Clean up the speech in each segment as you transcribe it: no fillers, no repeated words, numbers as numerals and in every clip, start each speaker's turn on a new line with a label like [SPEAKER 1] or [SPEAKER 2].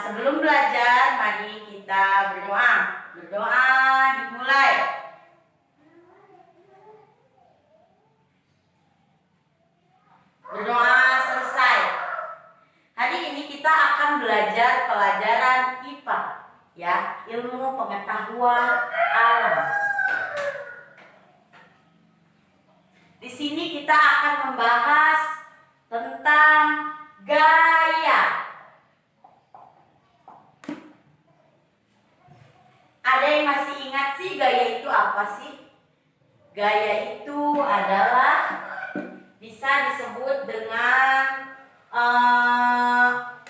[SPEAKER 1] Sebelum belajar, mari kita berdoa. Berdoa dimulai. Berdoa selesai. Hari ini kita akan belajar pelajaran IPA, ya, ilmu pengetahuan alam. Di sini kita akan membahas tentang gaya. Ada yang masih ingat sih gaya itu apa sih? Gaya itu adalah bisa disebut dengan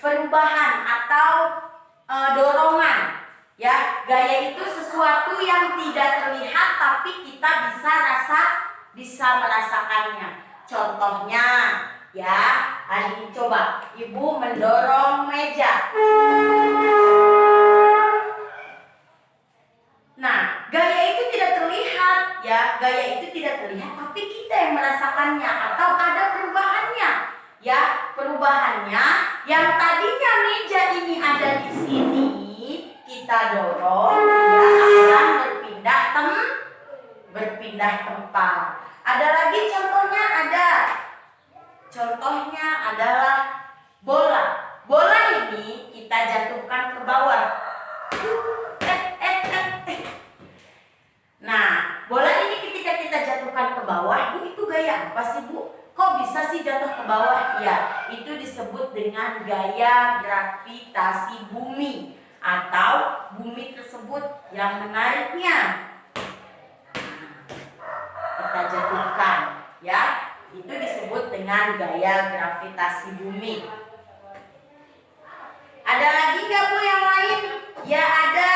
[SPEAKER 1] perubahan atau dorongan. Ya, gaya itu sesuatu yang tidak terlihat tapi kita bisa merasakannya. Contohnya, ya, hari ini coba ibu mendorong meja. Nah, gaya itu tidak terlihat, ya, gaya itu tidak terlihat, tapi kita yang merasakannya atau ada perubahannya, ya, perubahannya yang tadinya meja ini ada di sini, kita dorong, dia akan berpindah tempat. Ada lagi contohnya contohnya adalah bola. Bola ini kita jatuhkan ke bawah. Nah, bola ini ketika kita jatuhkan ke bawah, Bu, itu gaya apa sih, Bu? Kok bisa sih jatuh ke bawah? Ya, itu disebut dengan gaya gravitasi bumi atau bumi tersebut yang menariknya. Kita jatuhkan, ya. Itu disebut dengan gaya gravitasi bumi. Ada lagi nggak, Bu, yang lain? Ya, ada.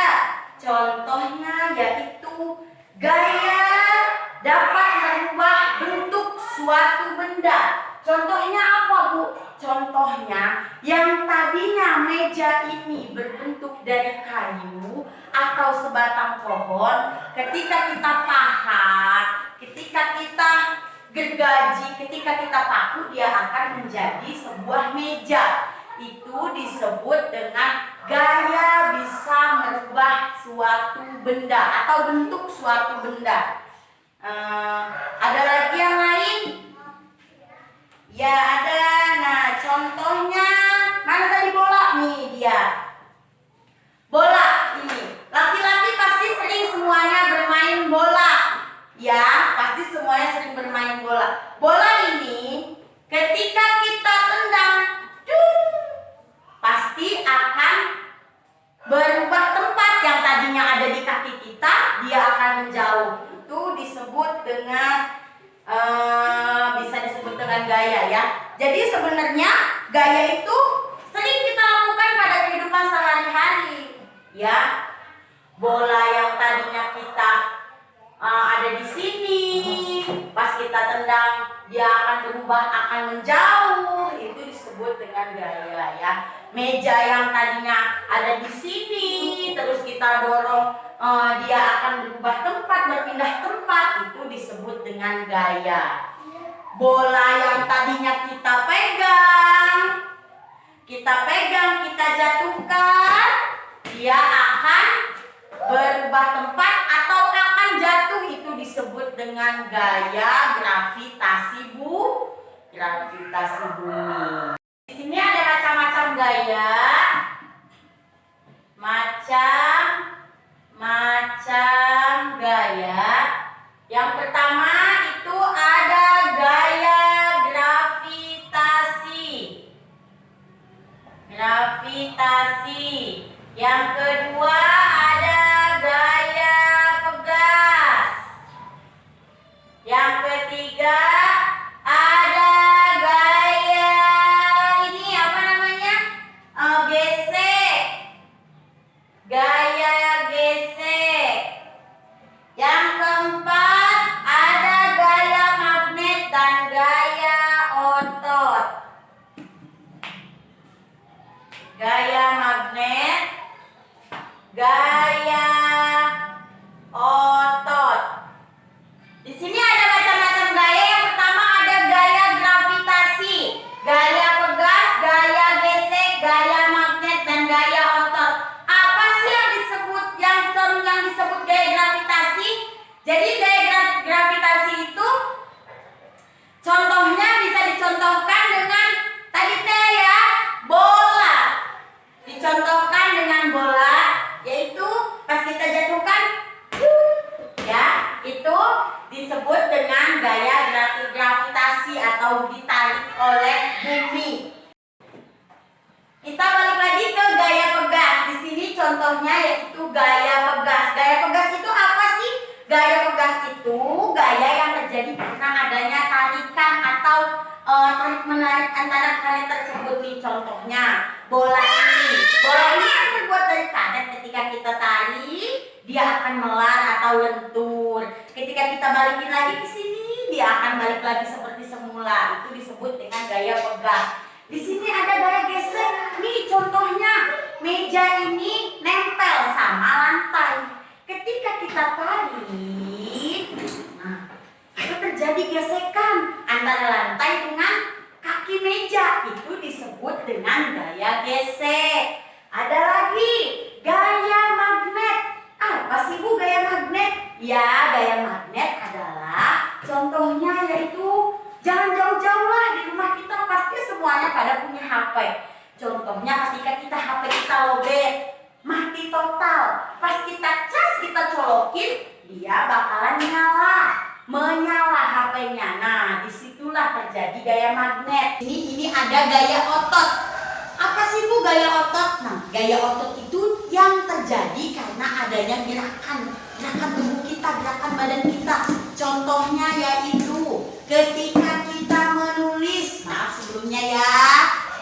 [SPEAKER 1] Contohnya yaitu gaya dapat merubah bentuk suatu benda. Contohnya apa, Bu? Contohnya yang tadinya meja ini berbentuk dari kayu atau sebatang pohon, ketika kita pahat, ketika kita gergaji, ketika kita paku, dia akan menjadi sebuah meja. Itu disebut dengan gaya bisa merubah suatu benda atau bentuk suatu benda. Ada lagi yang lain? Ya, ada. Nah, contohnya mana tadi bola nih dia. Bola ini. Laki-laki pasti sering semuanya bermain bola. Ya, pasti semuanya sering bermain bola. Bola ini ketika kita tendang, pasti akan berubah tempat. Yang tadinya ada di kaki kita, dia akan menjauh. Itu disebut dengan bisa disebut dengan gaya, ya. Jadi sebenarnya gaya itu sering kita lakukan pada kehidupan sehari-hari, ya. Bola yang tadinya kita ada di sini, pas kita tendang dia akan berubah, akan menjauh. Itu disebut dengan gaya, ya. Meja yang tadinya ada di sini, terus kita dorong, dia akan berubah tempat, berpindah tempat. Itu disebut dengan gaya. Bola yang tadinya kita pegang, kita jatuhkan, dia akan berubah tempat atau akan jatuh. Itu disebut dengan gaya gravitasi bumi. Di sini ada macam-macam gaya. Macam-macam gaya. Yang pertama itu ada gaya gravitasi. Yang kedua ada gaya pegas. Yang ketiga ada gaya ini apa namanya? Gesek. Gaya gesek. Yang keempat ada gaya magnet dan gaya otot. Gaya magnet, gaya otot. Di sini ada macam-macam gaya. Yang pertama ada gaya gravitasi, gaya pegas, gaya gesek, gaya magnet, dan Dicontohkan dengan bola, yaitu pas kita jatuhkan, ya, itu disebut dengan gaya gravitasi atau ditarik oleh bumi. Kita balik lagi ke gaya pegas. Di sini contohnya yaitu gaya pegas. Gaya pegas itu apa sih? Gaya pegas itu gaya yang terjadi karena adanya tarikan atau tarik menarik antara karet tersebut. Nih contohnya bola ini. Bola ini kan terbuat dari karet. Ketika kita tarik, dia akan melar atau lentur. Ketika kita balikin lagi ke sini, dia akan balik lagi seperti semula. Itu disebut dengan gaya pegas. Di sini ada gaya gesek. Nih contohnya, meja ini nempel sama lantai. Ketika kita tarik, nah, itu terjadi gesekan antara lantai dengan kaki meja. Itu disebut dengan gaya gesek. Ada lagi gaya magnet. Apa sih Bu gaya magnet? Ya, gaya magnet adalah contohnya yaitu jangan jauh-jauh lah, di rumah kita pasti semuanya pada punya HP. Contohnya ketika kita HP kita lowbat, mati total. Pas kita cas, kita colokin, dia bakalan menyala HP-nya. Nah, disitulah terjadi gaya magnet. Ini ada gaya otot. Apa sih Bu gaya otot? Nah, gaya otot itu yang terjadi karena adanya gerakan tubuh kita, gerakan badan kita. Contohnya yaitu ketika kita menulis, maaf sebelumnya ya,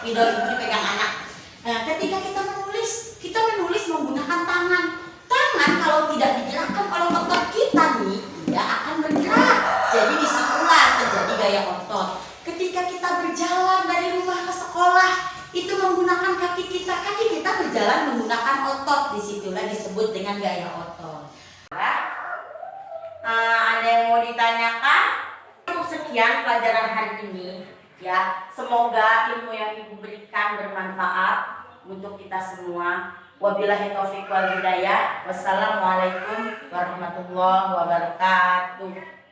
[SPEAKER 1] video ibu dipegang anak. Nah, ketika kita menulis menggunakan tangan. Tangan kalau tidak digerakkan oleh otot kita nih, tidak akan bergerak. Jadi disitulah terjadi gaya otot. Ketika kita berjalan dari rumah ke sekolah, itu menggunakan kaki kita berjalan menggunakan otot. Disitulah disebut dengan gaya otot. Ada yang mau ditanyakan? Sekian pelajaran hari ini ya. Semoga ilmu yang Ibu berikan bermanfaat untuk kita semua. Wabillahi taufiq wal hidayah. Wassalamualaikum warahmatullahi wabarakatuh.